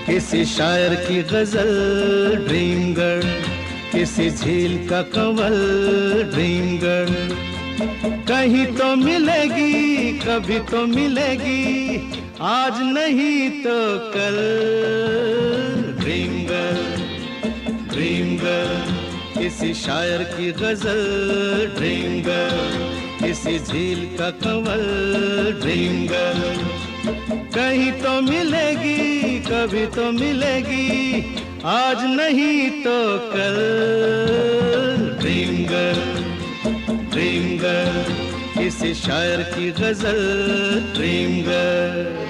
किसी शायर की गजल ड्रीम गर्ल, किसी झील का कंवल ड्रीम गर्ल। कहीं तो मिलेगी, कभी तो मिलेगी, आज नहीं तो कल। ड्रीम गर्ल, ड्रीम गर्ल, किसी शायर की गजल ड्रीम गर्ल, किसी झील का कंवल ड्रीम गर्ल। कहीं तो मिलेगी, कभी तो मिलेगी, आज नहीं तो कल। ड्रीम गर्ल, ड्रीम गर्ल, किसी शायर की गजल ड्रीम गर्ल।